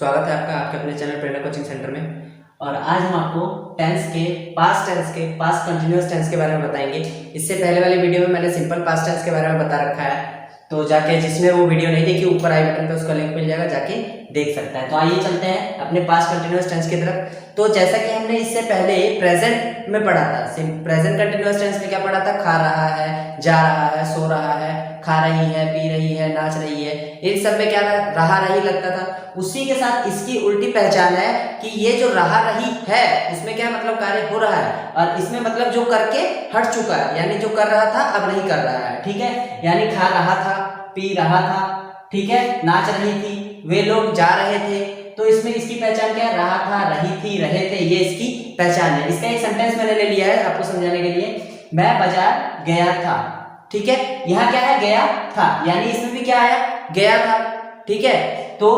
स्वागत है आपका आपके अपने चैनल प्रेरणा कोचिंग सेंटर में। और आज हम आपको टेंस के पास्ट कंटिन्यूअस टेंस के बारे में बताएंगे। इससे पहले वाले वीडियो में मैंने सिंपल पास्ट टेंस के बारे में बता रखा है, तो जाके जिसने वो वीडियो नहीं देखी ऊपर आई बटन पे उसका लिंक मिल जाएगा, जाके देख सकता है। तो आइए चलते हैं अपने पास्ट कंटिन्यूअस टेंस की तरफ। तो जैसा कि हमने इससे पहले प्रेजेंट में पढ़ा था, प्रेजेंट कंटिन्यूअस टेंस में क्या पढ़ा था, खा रहा है, जा रहा है, सो रहा है, खा रही है, पी रही है, नाच रही है, इन सब में क्या रहा रही लगता था। उसी के साथ इसकी उल्टी पहचान है कि ये जो रहा रही है उसमें क्या मतलब कार्य हो रहा है, और इसमें मतलब जो करके हट चुका है, यानी जो कर रहा था अब नहीं कर रहा है। ठीक है, यानी खा रहा था, पी रहा था, ठीक है, नाच रही थी, वे लोग जा रहे थे। तो इसमें इसकी पहचान क्या है, रहा था, रही थी, रहे थे, ये इसकी पहचान है। इसका एक सेंटेंस मैंने ले लिया है आपको समझाने के लिए। मैं बाजार गया था। ठीक है, यहाँ क्या है, गया था, यानी इसमें भी क्या आया, गया था। ठीक है, तो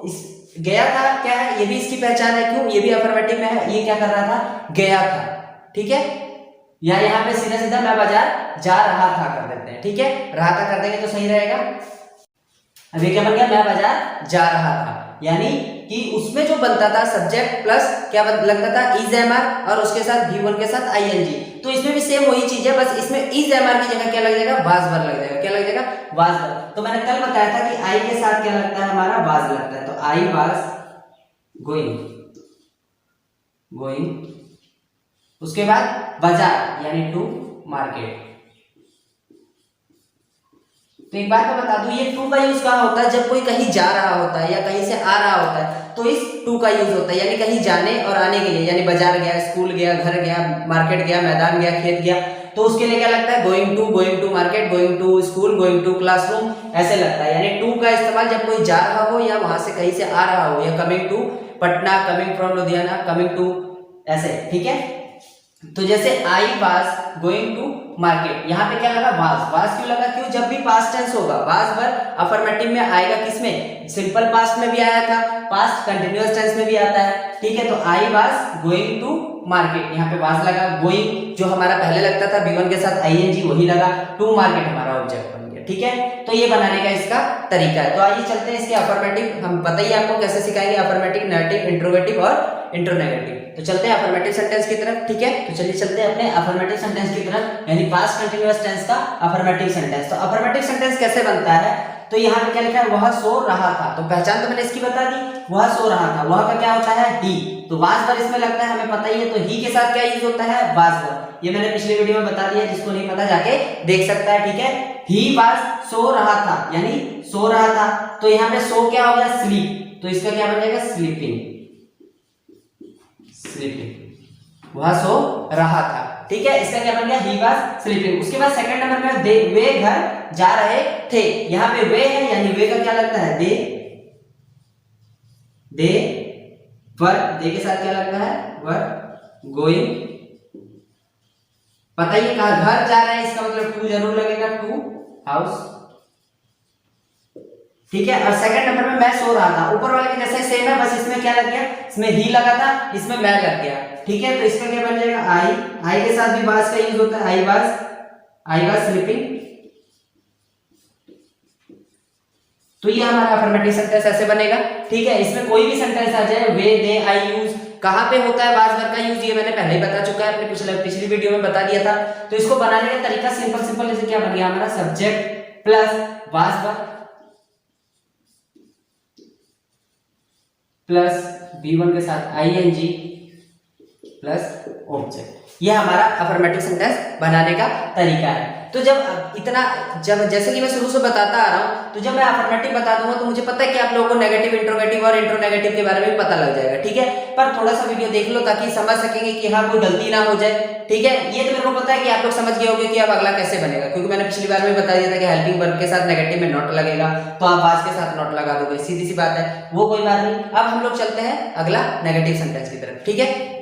इस गया था क्या है, ये भी इसकी पहचान है। क्यों, ये भी अफर्मेटिव में है, ये क्या कर रहा था, गया था। ठीक है, या यहाँ पे सीधा सीधा मैं बाजार जा रहा था कर देते हैं। ठीक है, रहा था कर देंगे तो सही रहेगा। अब ये क्या बन गया, मैं बाजार जा रहा था, यानी कि उसमें जो बनता था सब्जेक्ट प्लस क्या लगता था, इज एम आर, और उसके साथ V1 के साथ ING। तो इसमें भी सेम वही चीज है, बस इसमें इज एम आर की जगह क्या लग जाएगा, वाज वर्ब लग जाएगा। क्या लग जाएगा, वाज वर्ब। तो मैंने कल बताया था कि आई के साथ क्या लगता है, हमारा वाज लगता है। तो आई वाज गोइंग, उसके बाद बाजार यानी टू मार्केट। तो एक बात मैं बता दूं, ये टू का यूज कहाँ होता है, जब कोई कहीं जा रहा होता है या कहीं से आ रहा होता है तो इस टू का यूज होता है, यानी कहीं जाने और आने के लिए, यानी बाजार गया, स्कूल गया, घर गया, मार्केट गया, मैदान गया, खेत गया, तो उसके लिए क्या लगता है, going to market, going to school, going to classroom, ऐसे लगता है। यानी टू का इस्तेमाल जब कोई जा रहा हो या वहां से कहीं से आ रहा हो, या coming to Patna, coming from Ludhiana, coming to, ऐसे। ठीक है, तो जैसे I was going to market, यहाँ पे क्या लगा, वाज क्यों लगा, क्यों, जब भी पास्ट टेंस होगा वाज वर्ब अफर्मेटिव में आएगा, किसमें, सिंपल पास्ट में भी आया था, पास्ट कंटिन्यूअस टेंस में भी आता है। ठीक है, तो I was going to market, यहाँ पे वाज लगा, गोइंग जो हमारा पहले लगता था V1 के साथ ING वही लगा, टू मार्केट हमारा ऑब्जेक्ट बन गया। ठीक है, तो ये बनाने का इसका तरीका है। तो आइए चलते हैं इसके अफर्मेटिव, हम बताइए आपको कैसे सिखाएंगे अफर्मेटिव, नेगेटिव, इंट्रोगेटिव और इंट्रोनेगेटिव। तो चलते हैं अफर्मेटिव सेंटेंस की तरफ। ठीक है, तो चलिए चलते हैं अपने अफर्मेटिव सेंटेंस की तरफ, यानी पास्ट कंटिन्यूअस टेंस का अफर्मेटिव सेंटेंस। तो अफर्मेटिव सेंटेंस कैसे बनता है, तो यहाँ पे क्या लिखा है, वह सो रहा था। तो पहचान तो मैंने इसकी बता दी, वह सो रहा था, वह का क्या होता है, ही। तो वाज वर्ब इसमें लगता है, हमें पता ही है। तो ही के साथ क्या यूज होता है, वाज वर्ब। ये मैंने पिछले वीडियो में बता दिया, जिसको नहीं पता जाके देख सकता है। ठीक है, ही वाज सो रहा था, यानी सो रहा था। तो यहाँ पे सो क्या हो गया, स्लीप, तो इसका क्या बन जाएगा, स्लीपिंग, वह सो रहा था। ठीक है, इसका क्या बन गया, ही वाज स्लीपिंग। उसके बाद सेकंड नंबर में वे घर जा रहे थे, यहाँ पे वे है, यानी वे का क्या लगता है, दे वर, दे के साथ क्या लगता है, वर गोइंग। पता ही कहा घर जा रहे हैं, इसका मतलब टू जरूर लगेगा, टू हाउस। ठीक है, और सेकंड नंबर में मैं सो रहा था, ऊपर वाले के जैसे सेम है, बस इसमें क्या लग गया, इसमें ही लगा था, इसमें मैं लग गया। ठीक है, तो इसका क्या बन जाएगा, आई के साथ भी वाज का यूज होता है, आई वाज स्लीपिंग। तो ये हमारा अफर्मेटिव सेंटेंस ऐसे बनेगा। ठीक है, इसमें कोई भी सेंटेंस आ जाए, वे, दे, आई यूज, कहां पे होता है वाज वर्ब का यूज, ये मैंने पहले ही बता चुका है, अपने पिछली वीडियो में बता दिया था। तो इसको बनाने का तरीका सिंपल जैसे क्या बन गया हमारा, subject plus was verb plus V1 के साथ ING प्लस ऑब्जेक्ट। ये हमारा अफर्मेटिव सेंटेंस बनाने का तरीका है। तो जब जैसे कि मैं शुरू से बताता आ रहा हूं, तो जब मैं अफर्मेटिव बता दूंगा तो मुझे पता है कि आप लोगों को नेगेटिव, इंट्रोगेटिव और इंट्रोनेगेटिव के बारे में भी पता लग जाएगा। ठीक है, पर थोड़ा सा वीडियो देख लो ताकि समझ सकेंगे कि हाँ कोई गलती ना हो जाए। ठीक है, ये तो मेरे को पता है कि आप लोग समझ गए होंगे कि अब अगला कैसे बनेगा, क्योंकि मैंने पिछली बार में बता दिया था कि हेल्पिंग वर्ब के साथ नेगेटिव में नॉट लगेगा, तो आप वाज के साथ नॉट लगा दोगे, सीधी सी बात है, वो कोई बात नहीं। अब हम लोग चलते हैं अगला नेगेटिव सेंटेंस की तरफ। ठीक है,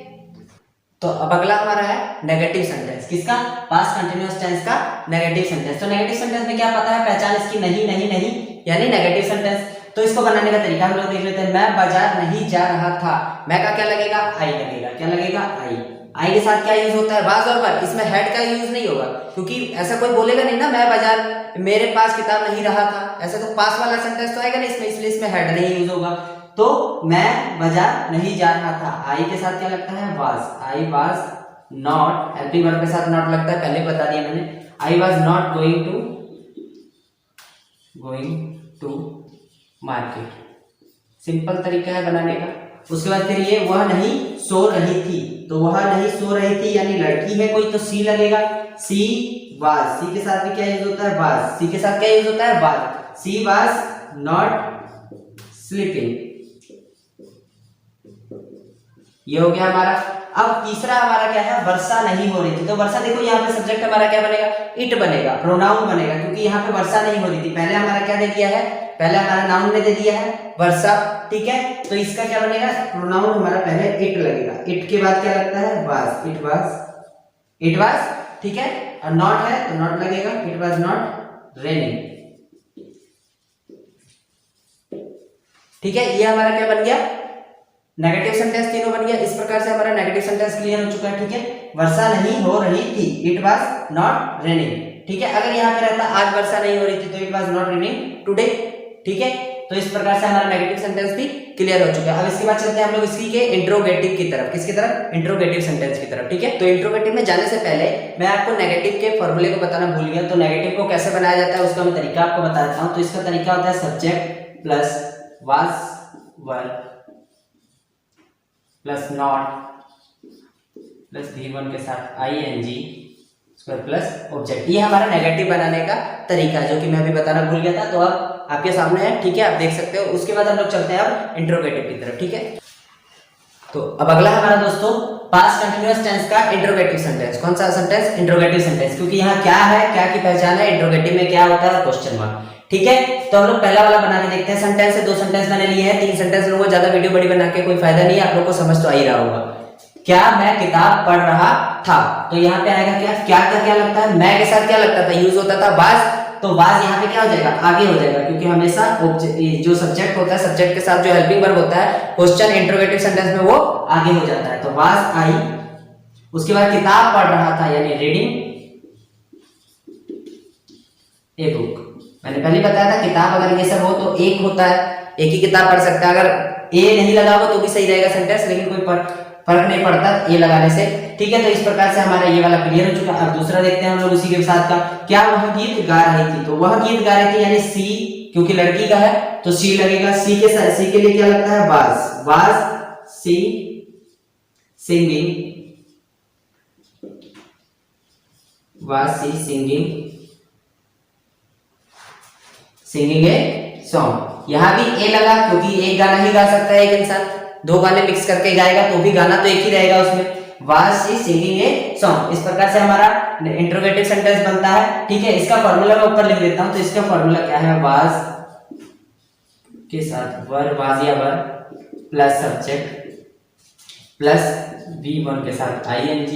तो अब अगला हमारा है नेगेटिव सेंटेंस, किसका, पास्ट कंटिन्यूअस टेंस का नेगेटिव सेंटेंस। तो नेगेटिव सेंटेंस में क्या पता है, पहचान इसकी नहीं, यानी नेगेटिव सेंटेंस। तो इसको बनाने का तरीका हम लोग देख लेते हैं। मैं बाजार नहीं जा रहा था, मैं का क्या लगेगा, आई लगेगा, क्या लगेगा, आई के साथ क्या यूज होता है, वाज और वर। इसमें हेड का यूज नहीं होगा, क्योंकि ऐसा कोई बोलेगा नहीं ना, मैं बाजार, मेरे पास किताब नहीं रहा था, ऐसा तो पास वाला सेंटेंस तो आएगा नहीं इसमें, इसलिए इसमें हेड नहीं यूज होगा। तो मैं बाजार नहीं जा रहा था। आई के साथ क्या लगता है? Was. I was not, helping verb के साथ नॉट लगता है, पहले बता दिया मैंने। I was not going to market. Simple तरीका है बनाने का। उसके बाद फिर ये वह नहीं सो रही थी, तो वह नहीं सो रही थी यानी लड़की है कोई, तो सी लगेगा। सी वाज, सी के साथ भी क्या यूज होता है? वाज। सी के साथ क्या यूज होता है? Was. She was not sleeping. ये हो गया हमारा। अब तीसरा हमारा क्या है? वर्षा नहीं हो रही थी। तो वर्षा देखो यहाँ पे सब्जेक्ट हमारा क्या बनेगा? इट बनेगा, प्रोनाउन बनेगा, क्योंकि यहाँ पे वर्षा नहीं हो रही थी। पहले हमारा क्या दे दिया है? पहले हमारा नाउन ने दे दिया है वर्षा, ठीक है। तो इसका क्या बनेगा? प्रोनाउन हमारा पहले इट लगेगा। इट के बाद क्या लगता है? वाज। इट वाज, ठीक है। और नॉट है तो नॉट लगेगा। इट वाज नॉट रेनिंग, ठीक है। ये हमारा क्या बन गया? नेगेटिव सेंटेंस तीनों बन गया। इस प्रकार से हमारा नेगेटिव सेंटेंस क्लियर हो चुका है, ठीक है। वर्षा नहीं हो रही थी, इट वाज नॉट रेनिंग, ठीक है। अगर यहाँ पे रहता आज वर्षा नहीं हो रही थी, तो it was not raining today, ठीक है। तो इस प्रकार से हमारा नेगेटिव सेंटेंस भी क्लियर हो चुका है। अब इसके बाद चलते हैं हम लोग इसी के इंट्रोगेटिव की तरफ। किसकी तरफ? इंट्रोगेटिव सेंटेंस की तरफ, ठीक है। तो इंट्रोगेटिव में जाने से पहले मैं आपको नेगेटिव के फॉर्मूले को बताना भूल गया। तो नेगेटिव को कैसे बनाया जाता है उसका मैं तरीका आपको बता देता हूँ। तो इसका तरीका होता है subject plus was were plus not plus V1 के साथ ING स्क्वायर प्लस ऑब्जेक्ट। ये हमारा नेगेटिव बनाने का तरीका जो कि मैं अभी बताना भूल गया था। तो अब आपके सामने है, ठीक है, आप देख सकते हो। उसके बाद हम लोग चलते हैं अब इंट्रोगेटिव की तरफ, ठीक है। तो अब अगला हमारा दोस्तों पास्ट कंटीन्यूअस टेंस का इंट्रोगेटिव सेंटेंस। कौन सा सेंटेंस? इंट्रोगेटिव सेंटेंस, क्योंकि यहाँ क्या है, क्या की पहचान है, इंट्रोगेटिव में क्या होता है? क्वेश्चन मार्क, ठीक है। तो हम लोग पहला वाला बना के देखते हैं। सेंटेंस है, 2 सेंटेंस मैंने लिए हैं, 3 सेंटेंस लोगों को ज्यादा वीडियो बड़ी बना के कोई फायदा नहीं है, आप लोग को समझ तो आ ही रहा होगा। क्या मैं किताब पढ़ रहा था, तो यहाँ पे आएगा क्या? क्या का क्या लगता है? मैं के साथ क्या लगता था? यूज होता था वाज। तो वाज यहाँ पे क्या हो जाएगा? आगे हो जाएगा, क्योंकि हमेशा जो सब्जेक्ट होता है, सब्जेक्ट के साथ जो हेल्पिंग वर्ब होता है क्वेश्चन इंट्रोगेटिव सेंटेंस में, वो आगे हो जाता है। तो वाज आई। उसके बाद किताब पढ़ रहा था यानी रीडिंग ए बुक। मैंने पहले बताया था किताब अगर ये सब हो तो एक होता है, एक ही किताब पढ़ सकता है। अगर ए नहीं लगा हो तो भी सही रहेगा सेंटेंस, लेकिन कोई फर्क नहीं पड़ता ए लगाने से, ठीक है। तो इस प्रकार से हमारा ये वाला क्लियर हो चुका है। अब दूसरा देखते हैं हम लोग उसी के साथ का। क्या वह गीत गा रही थी, तो वह गीत गा रही थी यानी सी, क्योंकि लड़की का है तो सी लगेगा। सी के लिए क्या लगता है? Was she singing, was she singing a song. यहां भी ए लगा, क्योंकि एक गाना ही गा सकता है एक इंसान, 2 गाने मिक्स करके गाएगा तो भी गाना तो एक ही रहेगा उसमें। Was she singing a song. इस प्रकार से हमारा इंट्रोगेटिव सेंटेंस बनता है, ठीक है। इसका फॉर्मूला मैं ऊपर लिख देता हूं। तो इसका फॉर्मूला क्या है? वाज के साथ वर, वाज या वर प्लस सब्जेक्ट प्लस V1 के साथ ING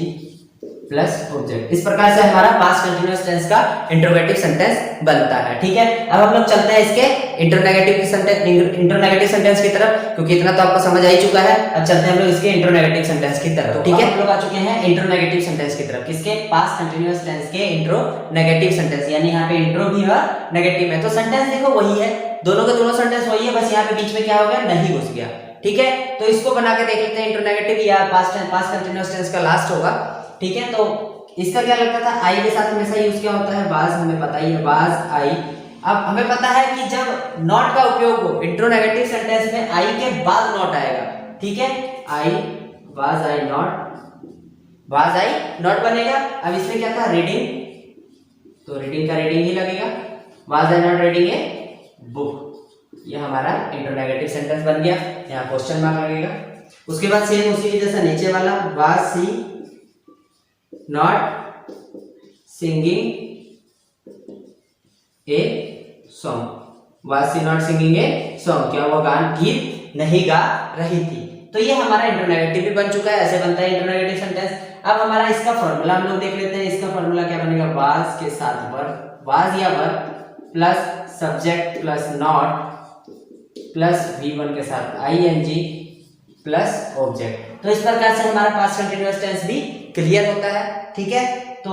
प्लस ऑब्जेक्ट। इस प्रकार से हमारा पास्ट कंटीन्यूअस टेंस का इंट्रोगेटिव सेंटेंस बनता है, ठीक है। अब हम लोग चलते हैं इसके इंट्रोनेगेटिव सेंटेंस की तरफ, क्योंकि इतना तो आपको समझ आ ही चुका है। अब चलते हैं हम लोग इसके इंट्रोनेगेटिव सेंटेंस की तरफ, ठीक है। हम लोग आ चुके हैं इंट्रोनेगेटिव सेंटेंस की तरफ। किसके? पास्ट कंटीन्यूअस टेंस के इंट्रोनेगेटिव सेंटेंस, यानी यहाँ पे इंट्रो भी है नेगेटिव में। तो सेंटेंस देखो वही है, दोनों के दोनों सेंटेंस वही है, बस यहाँ पे बीच में क्या हो गया? नहीं घुस गया, ठीक है। तो इसको बना के देख लेते हैं। इंट्रोनेगेटिव या पास्ट कंटीन्यूअस टेंस का लास्ट होगा, ठीक है। तो इसका क्या लगता था? आई के साथ हमेशा यूज क्या होता है? वाज, हमें पता ही है, वाज आई। अब हमें पता है कि जब नॉट का उपयोग हो इंट्रोनेगेटिव सेंटेंस में, आई के बाद नॉट आएगा, ठीक है। आई वाज आई नॉट बनेगा। अब इसमें क्या था? रीडिंग, तो रीडिंग का रीडिंग ही लगेगा। Was I not reading a book, ये हमारा इंट्रोनेगेटिव सेंटेंस बन गया। यहाँ क्वेश्चन मार्क लगेगा। उसके बाद सेम उसी की जैसा नीचे वाला, was she not singing a song, was she not singing a song, क्या वो गीत नहीं गा रही थी। तो ये हमारा इंट्रोनेगेटिव भी बन चुका है, ऐसे बनता है इंट्रोनेगेटिव सेंटेंस। अब हमारा इसका फॉर्मूला हम लोग देख लेते हैं। इसका फॉर्मूला क्या बनेगा? वाज के साथ वर्ब, वाज या verb plus subject plus not plus V1 के साथ ING प्लस ऑब्जेक्ट। तो इस प्रकार से हमारा पास्ट कंटीन्यूअस टेंस भी क्लियर होता है, ठीक है। तो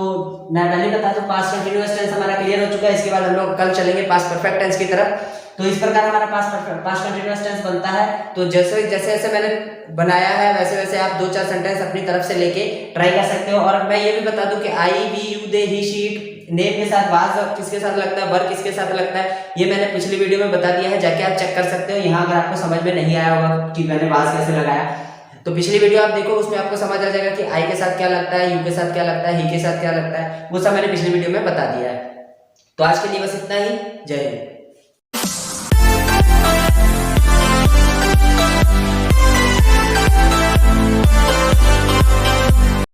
मैं पहले बता दूं पास्ट कंटीन्यूअस टेंस हमारा क्लियर हो चुका है। इसके बाद हम लोग कल चलेंगे पास्ट परफेक्ट टेंस की तरफ। तो इस प्रकार हमारा पास्ट कंटिन्यूअस टेंस बनता है। तो जैसे जैसे मैंने बनाया है वैसे वैसे आप 2-4 सेंटेंस अपनी तरफ से लेके ट्राई कर सकते हो। और मैं ये भी बता दूं कि I, we, you, they, he, she, it, name के साथ वाज किसके साथ लगता है, वर्ब किसके साथ लगता है, ये मैंने पिछली वीडियो में बता दिया है, जाके आप चेक कर सकते हो। यहाँ अगर आपको समझ में नहीं आया होगा कि मैंने वाज कैसे लगाया, तो पिछली वीडियो आप देखो, उसमें आपको समझ आ जाएगा कि आई के साथ क्या लगता है, यू के साथ क्या लगता है, ही के साथ क्या लगता है, वो सब मैंने पिछली वीडियो में बता दिया है। तो आज के लिए बस इतना ही। जय हिंद।